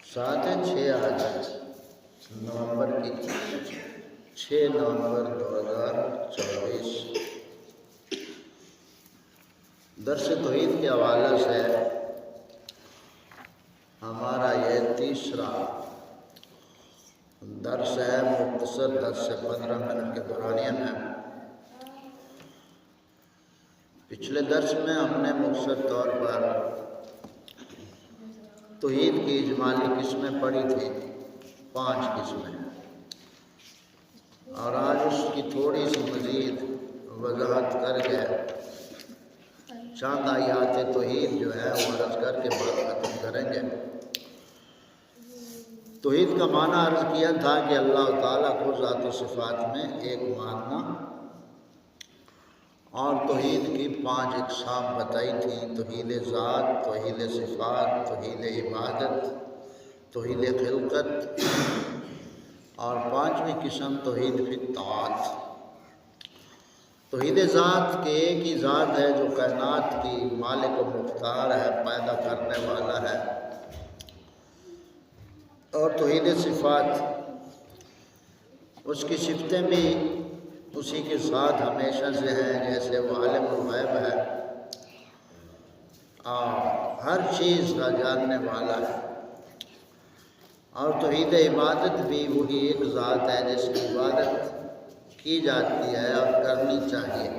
6 آج نومبر کی 6 نومبر 2024 درس توحید کے حوالے سے ہمارا یہ تیسرا درس ہے۔ مختصر درس سے 15 منٹ کے دورانیہ میں پچھلے درس میں ہم نے مختصر طور پر توحید کی اجمالی قسمیں پڑھی تھیں، 5 قسمیں، اور آج اس کی تھوڑی سی مزید وضاحت کر کے چند آیات توحید جو ہے وہ عرض کر کے بات ختم کریں گے۔ توحید کا معنی عرض کیا تھا کہ اللہ تعالیٰ کو ذات و صفات میں ایک ماننا، اور توحید کی 5 اقسام بتائی تھیں: توحید ذات، توحید صفات، توحید عبادت، توحید خلقت، اور 5ویں قسم توحید فی الطاعات۔ توحید ذات کے ایک ہی ذات ہے جو کائنات کی مالک و مختار ہے، پیدا کرنے والا ہے۔ اور توحید صفات، اس کی صفتیں بھی اسی کے ساتھ ہمیشہ سے ہیں، جیسے وہ عالم الغیب ہے اور ہر چیز کا جاننے والا ہے۔ اور توحید عبادت بھی وہی ایک ذات ہے جس کی عبادت کی جاتی ہے اور کرنی چاہیے،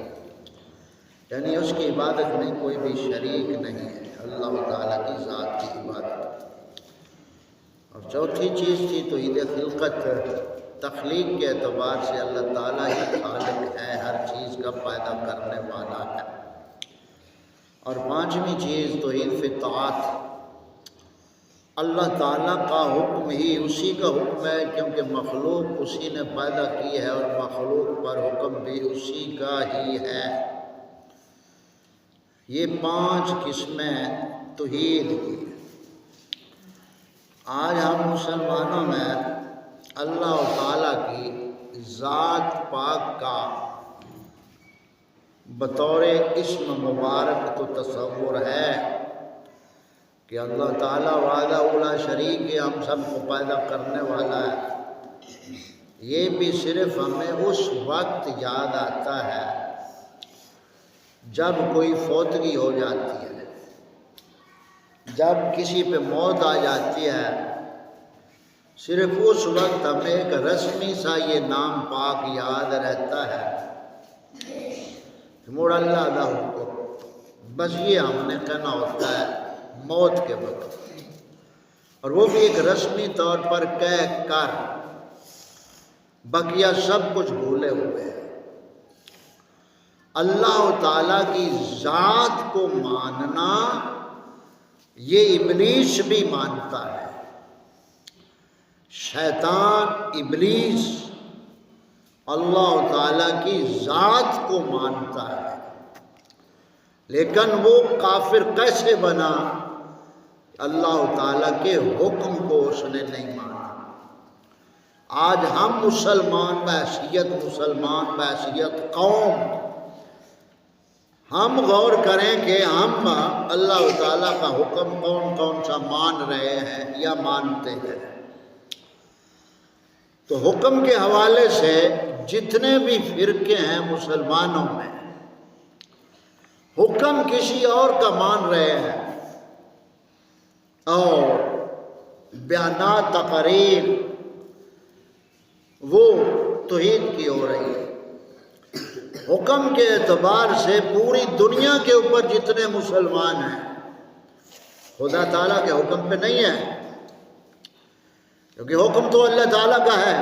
یعنی اس کی عبادت میں کوئی بھی شریک نہیں ہے، اللہ تعالیٰ کی ذات کی عبادت۔ اور چوتھی چیز تھی توحید خلقت، تخلیق کے اعتبار سے اللہ تعالیٰ ہی خالق ہے، ہر چیز کا پیدا کرنے والا ہے۔ اور 5ویں چیز توحید فی الطاعات، اللہ تعالیٰ کا حکم ہی اسی کا حکم ہے، کیونکہ مخلوق اسی نے پیدا کی ہے اور مخلوق پر حکم بھی اسی کا ہی ہے۔ یہ 5 قسمیں توحید کی۔ آج ہم مسلمانوں میں اللہ تعالیٰ کی ذات پاک کا بطور اسم مبارک تو تصور ہے کہ اللہ تعالیٰ وحدہ لا شریک ہے، ہم سب کو پیدا کرنے والا ہے۔ یہ بھی صرف ہمیں اس وقت یاد آتا ہے جب کوئی فوتگی ہو جاتی ہے، جب کسی پہ موت آ جاتی ہے، صرف اس وقت ہمیں ایک رسمی سا یہ نام پاک یاد رہتا ہے، موڑ اللہ دا حکم، بس یہ ہم نے کہنا ہوتا ہے موت کے وقت، اور وہ بھی ایک رسمی طور پر کہہ کر، بقیہ سب کچھ بھولے ہوئے ہیں۔ اللہ تعالیٰ کی ذات کو ماننا یہ ابلیس بھی مانتا ہے، شیطان ابلیس اللہ تعالیٰ کی ذات کو مانتا ہے، لیکن وہ کافر کیسے بنا؟ اللہ تعالیٰ کے حکم کو اس نے نہیں مانا۔ آج ہم مسلمان بحیثیت قوم، ہم غور کریں کہ ہم اللہ تعالیٰ کا حکم کون کون سا مان رہے ہیں یا مانتے ہیں۔ تو حکم کے حوالے سے جتنے بھی فرقے ہیں مسلمانوں میں، حکم کسی اور کا مان رہے ہیں، اور بیانات تقاریر وہ توحید کی ہو رہی ہے۔ حکم کے اعتبار سے پوری دنیا کے اوپر جتنے مسلمان ہیں خدا تعالیٰ کے حکم پہ نہیں ہیں، کیونکہ حکم تو اللہ تعالیٰ کا ہے۔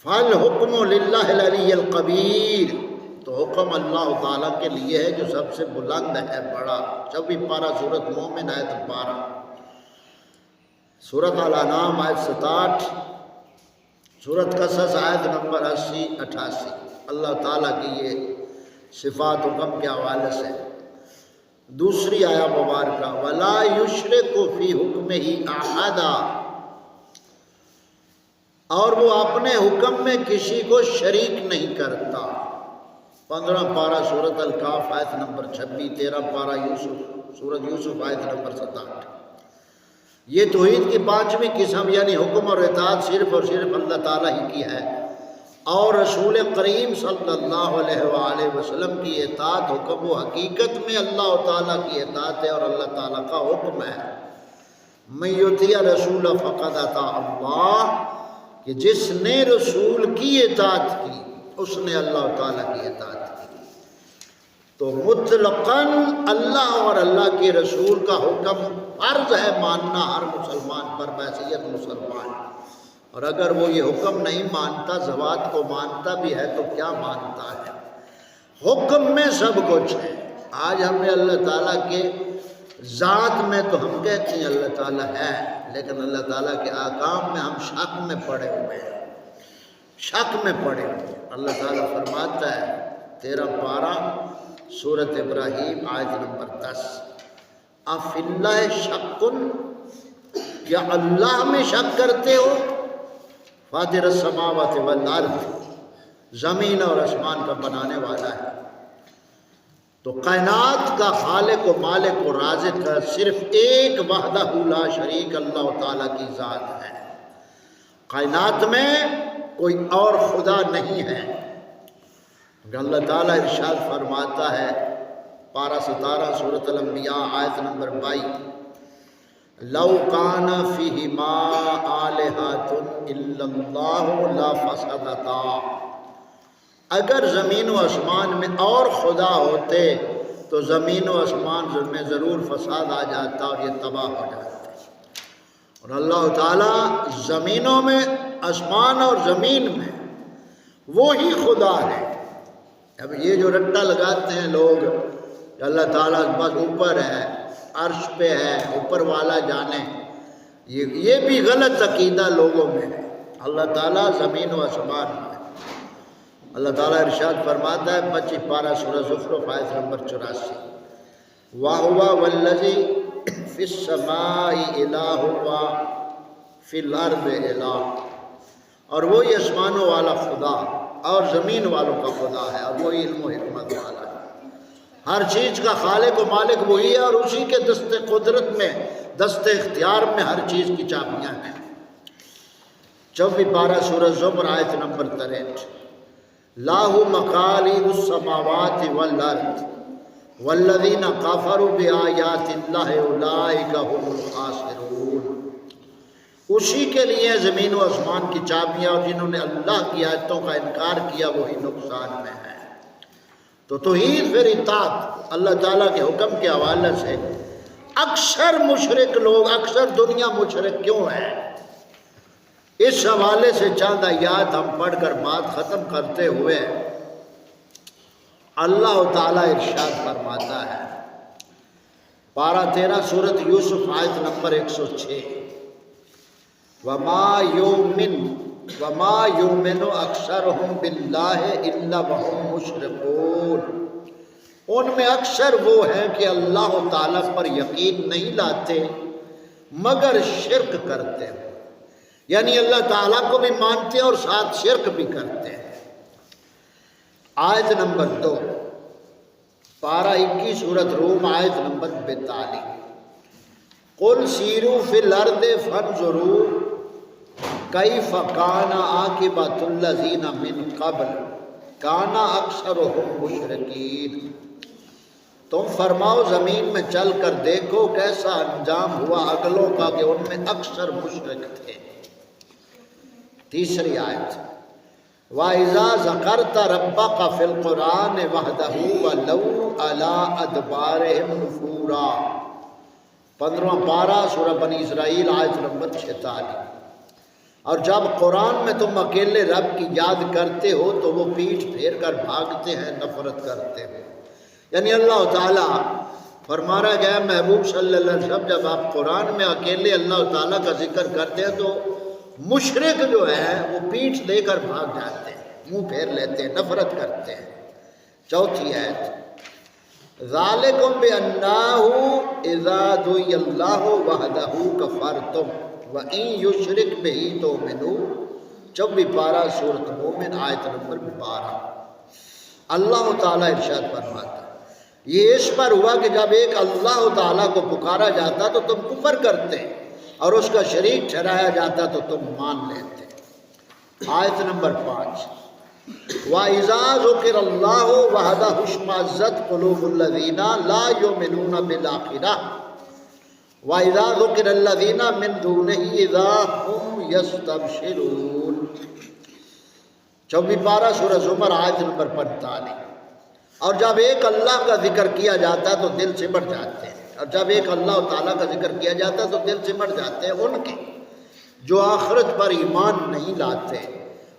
فَالْحُكْمُ لِلَّهِ الْعَلِيِّ الْكَبِيرِ، تو حکم اللہ تعالیٰ کے لیے ہے جو سب سے بلند ہے، بڑا۔ 24 پارہ سورۃ مومن آیت 12، سورۃ الانعام آیت 67، سورۃ قصص آیت نمبر 80-88، اللہ تعالیٰ کی یہ صفات حکم کے حوالے سے۔ دوسری آیہ مبارکہ وَلَا يُشْرِكُ فِي حُكْمِهِ أَحَدًا، اور وہ اپنے حکم میں کسی کو شریک نہیں کرتا۔ 15 پارہ سورۃ الکاف آیت نمبر 26، 13 پارہ یوسف سورۃ یوسف آیت نمبر 67۔ یہ توحید کی پانچویں قسم یعنی حکم اور اطاعت صرف اور صرف اللہ تعالیٰ ہی کی ہے، اور رسول کریم صلی اللہ علیہ وآلہ وسلم کی اطاعت حکم و حقیقت میں اللہ تعالیٰ کی اطاعت ہے اور اللہ تعالیٰ کا حکم ہے۔ من یطیع رسول فقد اطاع اللہ، کہ جس نے رسول کی اطاعت کی اس نے اللہ تعالیٰ کی اطاعت کی۔ تو مطلقاً اللہ اور اللہ کے رسول کا حکم فرض ہے ماننا ہر مسلمان پر بحیثیت مسلمان، اور اگر وہ یہ حکم نہیں مانتا، ذوات کو مانتا بھی ہے تو کیا مانتا ہے؟ حکم میں سب کچھ ہے۔ آج ہمیں اللہ تعالیٰ کے ذات میں تو ہم کہتے ہیں اللہ تعالیٰ ہے، لیکن اللہ تعالیٰ کے احکام میں ہم شک میں پڑے ہوئے ہیں، شک میں پڑے ہوئے ہیں۔ اللہ تعالیٰ فرماتا ہے 13 پارہ سورۃ ابراہیم آیت نمبر 10، افی اللہ شک، کیا اللہ میں شک کرتے ہو؟ فاطر السماوات والارض، زمین اور آسمان کا بنانے والا ہے۔ تو کائنات کا خالق و مالک و رازق کا صرف ایک وحدہ لا شریک اللہ تعالیٰ کی ذات ہے، کائنات میں کوئی اور خدا نہیں ہے۔ اللہ تعالیٰ ارشاد فرماتا ہے پارہ 17 سورۃ الانبیاء آیت نمبر 22، لو کان فیہما آلہۃ الا اللہ لفسدتا، اگر زمین و آسمان میں اور خدا ہوتے تو زمین و آسمان میں ضرور فساد آ جاتا اور یہ تباہ ہو جاتے۔ اور اللہ تعالیٰ زمینوں میں، آسمان اور زمین میں وہی خدا ہے۔ اب یہ جو رٹا لگاتے ہیں لوگ کہ اللہ تعالیٰ بس اوپر ہے، عرش پہ ہے، اوپر والا جانے، یہ بھی غلط عقیدہ لوگوں میں ہے۔ اللہ تعالیٰ زمین و آسمان میں۔ اللہ تعالیٰ ارشاد فرماتا ہے 25 پارہ سورہ زخرف آیت نمبر 84، وَهُوَ وَالَّذِي فِي السَّمَاءِ إِلَٰهٌ وَفِي الْأَرْضِ إِلَٰهٌ، اور وہی آسمانوں والا خدا اور زمین والوں کا خدا ہے، اور وہی علم و حکمت والا ہے۔ ہر چیز کا خالق و مالک وہی ہے، اور اسی کے دست قدرت میں، دست اختیار میں ہر چیز کی چابیاں ہیں۔ 24 پارہ سورہ زمر آیت نمبر 63، لاہ مقالید السماوات والارض والذین کفروا بآیات اللہ اولئک هم الخاسرون، اسی کے لیے زمین و آسمان کی چابیاں، اور جنہوں نے اللہ کی آیتوں کا انکار کیا وہی نقصان میں ہے۔ تو توحید پھر اطاعت اللہ تعالیٰ کے حکم کے حوالے سے اکثر مشرک لوگ، اکثر دنیا مشرک کیوں ہے؟ اس حوالے سے چند آیات ہم پڑھ کر بات ختم کرتے ہوئے، اللہ تعالیٰ ارشاد فرماتا ہے پارہ 13 سورۃ یوسف آیت نمبر 106، وَمَا يُؤْمِنُ أَكْثَرُهُم بِاللَّهِ إِلَّا وَهُم مُشْرِكُونَ، ان میں اکثر وہ ہیں کہ اللہ تعالیٰ پر یقین نہیں لاتے مگر شرک کرتے ہیں، یعنی اللہ تعالیٰ کو بھی مانتے ہیں اور ساتھ شرک بھی کرتے ہیں۔ آیت نمبر 2 پارہ 21 سورۃ روم آیت نمبر 42، قُلْ سِیرُوا فِی الْأَرْضِ فَانظُرُوا کیف کان عاقبۃ الذین من قبل کان اکثرهم مشرکین، تم فرماؤ زمین میں چل کر دیکھو کیسا انجام ہوا اگلوں کا کہ ان میں اکثر مشرک تھے۔ تیسری آیت، وَإِذَا ذَكَرْتَ رَبَّكَ فِي الْقُرْآنِ وَحْدَهُ وَلَوْا عَلَىٰ أَدْبَارِهِمْ نُفُورًا، 15واں پارہ سورہ بنی اسرائیل آیت نمبر 46، اور جب قرآن میں تم اکیلے رب کی یاد کرتے ہو تو وہ پیٹھ پھیر کر بھاگتے ہیں، نفرت کرتے ہیں۔ یعنی اللہ تعالیٰ فرما رہا گیا محبوب صلی اللہ علیہ وسلم جب آپ قرآن میں اکیلے اللہ تعالیٰ کا ذکر کرتے ہیں تو مشرک جو ہے وہ پیٹھ لے کر بھاگ جاتے ہیں، منہ پھیر لیتے ہیں، نفرت کرتے ہیں۔ چوتھی آیت، ذالکم بأنہ اذا دعی اللہ وحدہ کفرتم وَإِن یشرک بہ تؤمنوا، 24 پارہ سورۃ مومن آیت نمبر 12۔ اللہ تعالیٰ ارشاد فرماتا ہے یہ اس پر ہوا کہ جب ایک اللہ تعالیٰ کو پکارا جاتا تو تم کفر کرتے، اور اس کا شریک ٹھہرایا جاتا تو تم مان لیتے۔ آیت نمبر 5، وَإِذَا ذُكِرَ اللَّهُ وَحْدَهُ اشْمَأَزَّتْ قُلُوبُ الَّذِينَ لَا يُؤْمِنُونَ بِالْآخِرَةِ وَإِذَا ذُكِرَ الَّذِينَ مِن دُونِهِ إِذَا هُمْ يَسْتَبْشِرُونَ۔ 24 پارہ سورہ زمر آیت نمبر 45۔ اور جب ایک اللہ کا ذکر کیا جاتا ہے تو دل سمٹ جاتے ہیں، اور جب ایک اللہ تعالیٰ کا ذکر کیا جاتا ہے تو دل سمٹ جاتے ہیں ان کے جو آخرت پر ایمان نہیں لاتے،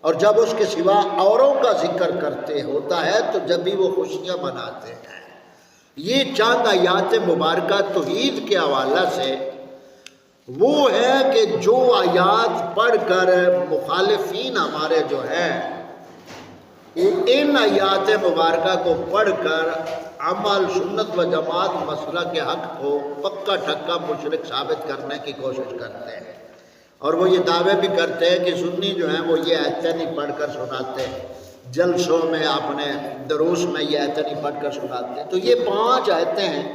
اور جب اس کے سوا اوروں کا ذکر کرتے ہوتا ہے تو جب بھی وہ خوشیاں مناتے ہیں۔ یہ چند آیات مبارکہ توحید کے حوالہ سے وہ ہے کہ جو آیات پڑھ کر مخالفین ہمارے جو ہیں ان آیات مبارکہ کو پڑھ کر عمل سنت و جماعت مسئلہ کے حق کو پکا ٹھکا مشرک ثابت کرنے کی کوشش کرتے ہیں، اور وہ یہ دعوے بھی کرتے ہیں کہ سنی جو ہیں وہ یہ آیتیں نہیں پڑھ کر سناتے، جلسوں میں اپنے دروس میں یہ آیتیں نہیں پڑھ کر سناتے۔ تو یہ 5 آیتیں ہیں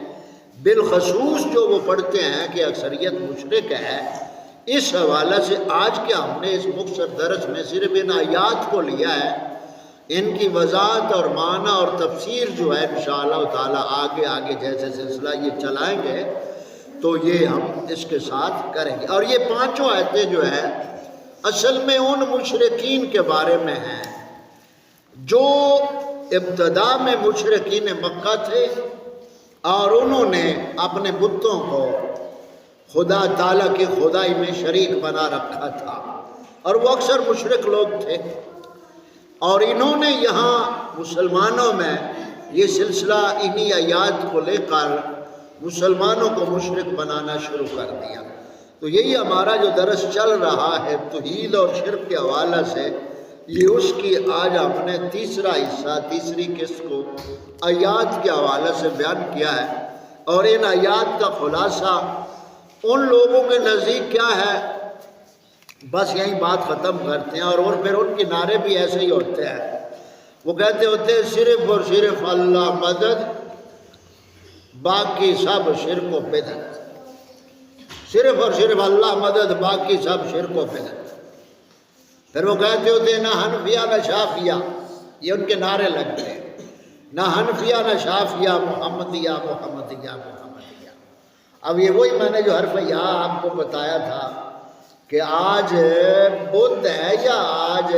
بالخصوص جو وہ پڑھتے ہیں کہ اکثریت مشرک ہے۔ اس حوالے سے آج کے ہم نے اس مختصر درس میں صرف ان آیات کو لیا ہے، ان کی وضاحت اور معنی اور تفسیر جو ہے انشاءاللہ تعالی آگے جیسے سلسلہ یہ چلائیں گے تو یہ ہم اس کے ساتھ کریں گے۔ اور یہ 5 آیتیں جو ہیں اصل میں ان مشرکین کے بارے میں ہیں جو ابتدا میں مشرکین مکہ تھے اور انہوں نے اپنے بتوں کو خدا تعالیٰ کی خدائی میں شریک بنا رکھا تھا، اور وہ اکثر مشرک لوگ تھے، اور انہوں نے یہاں مسلمانوں میں یہ سلسلہ انہی آیات کو لے کر مسلمانوں کو مشرک بنانا شروع کر دیا۔ تو یہی ہمارا جو درس چل رہا ہے توحید اور شرک کے حوالے سے، یہ اس کی آج ہم نے تیسرا حصہ، تیسری قسط کو آیات کے حوالے سے بیان کیا ہے، اور ان آیات کا خلاصہ ان لوگوں کے نزدیک کیا ہے بس یہی بات ختم کرتے ہیں، اور پھر ان کے نعرے بھی ایسے ہی ہوتے ہیں۔ وہ کہتے ہوتے ہیں صرف اور صرف اللہ مدد، باقی سب شرک و بدعت، صرف اور صرف اللہ مدد، باقی سب شرک و بدعت۔ پھر وہ کہتے ہوتے ہیں نہ حنفیہ نہ شافیہ، یہ ان کے نعرے لگتے ہیں، نہ حنفیہ نہ شافیہ، محمدیہ محمدیہ محمدیہ۔ اب یہ وہی میں نے جو حرف یا آپ کو بتایا تھا کہ آج بدھ ہے یا آج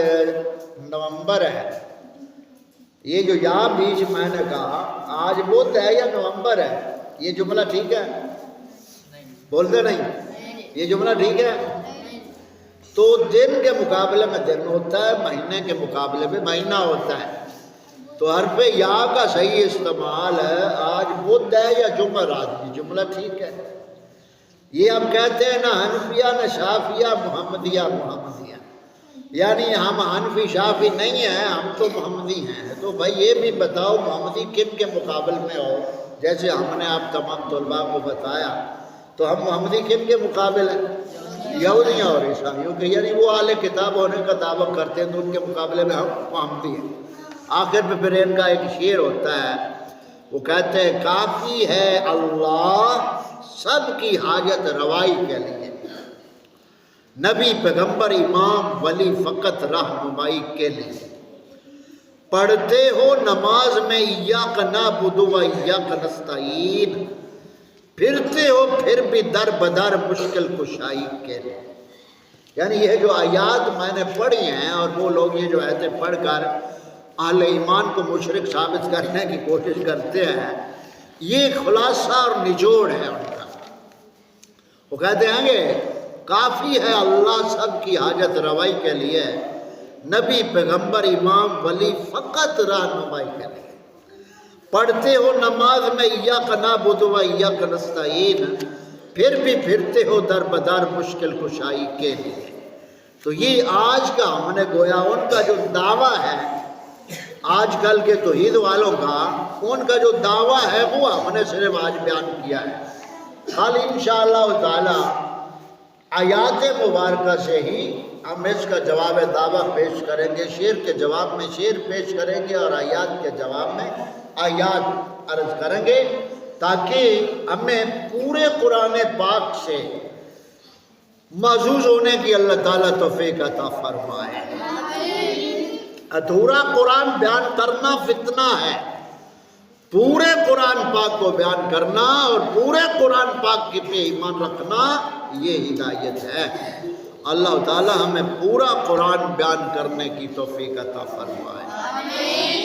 نومبر ہے، یہ جو یہاں بیچ میں نے کہا آج بدھ ہے یا نومبر ہے، یہ جملہ ٹھیک ہے؟ بولتے نہیں، یہ جملہ ٹھیک ہے؟ تو دن کے مقابلے میں دن ہوتا ہے، مہینے کے مقابلے میں مہینہ ہوتا ہے، تو حرف یا کا صحیح استعمال ہے آج بدھ ہے یا جمعرات، یہ جملہ ٹھیک ہے۔ یہ ہم کہتے ہیں نہ حنفیہ نہ شافیہ، محمدیہ محمدیہ، یعنی ہم حنفی شافی نہیں ہیں، ہم تو محمدی ہیں۔ تو بھائی یہ بھی بتاؤ محمدی کن کے مقابل میں ہو، جیسے ہم نے آپ تمام طلباء کو بتایا، تو ہم محمدی کن کے مقابل ہیں؟ یہودیوں اور عیسائیوں کے، یعنی وہ اہل کتاب ہونے کا دعویٰ کرتے ہیں تو ان کے مقابلے میں ہم محمدی ہیں۔ آخر میں پھر ان کا ایک شعر ہوتا ہے، وہ کہتے ہیں کافی ہے اللہ سب کی حاجت روائی کے لیے، نبی پیغمبر امام ولی فقط رہنمائی کے لیے، پڑھتے ہو نماز میں ایاک نعبد و ایاک نستعین، پھرتے ہو پھر بھی در بدر مشکل کشائی کے لیے۔ یعنی یہ جو آیات میں نے پڑھی ہیں، اور وہ لوگ یہ جو آیتیں پڑھ کر اہل ایمان کو مشرک ثابت کرنے کی کوشش کرتے ہیں، یہ خلاصہ اور نچوڑ ہے ان کا۔ وہ کہتے ہیں کہ کافی ہے اللہ سب کی حاجت روائی کے لیے، نبی پیغمبر امام ولی فقط رہنمائی کے لیے، پڑھتے ہو نماز میں ایاک نعبد و ایاک نستعین، پھر بھی پھرتے ہو در بدر مشکل کشائی کے لیے۔ تو یہ آج کا ہم نے گویا ان کا جو دعویٰ ہے آج کل کے توحید والوں کا، ان کا جو دعویٰ ہے وہ ہم نے صرف آج بیان کیا ہے۔ خالی انشاءاللہ تعالی آیات مبارکہ سے ہی ہم اس کا جواب دعویٰ پیش کریں گے، شعر کے جواب میں شعر پیش کریں گے اور آیات کے جواب میں آیات عرض کریں گے، تاکہ ہمیں پورے قرآن پاک سے معزوز ہونے کی اللہ تعالیٰ توفیق عطا فرمائے۔ ادھورا قرآن بیان کرنا فتنہ ہے، پورے قرآن پاک کو بیان کرنا اور پورے قرآن پاک کی پہ ایمان رکھنا یہ ہدایت ہے۔ اللہ تعالیٰ ہمیں پورا قرآن بیان کرنے کی توفیق عطا فرمائے۔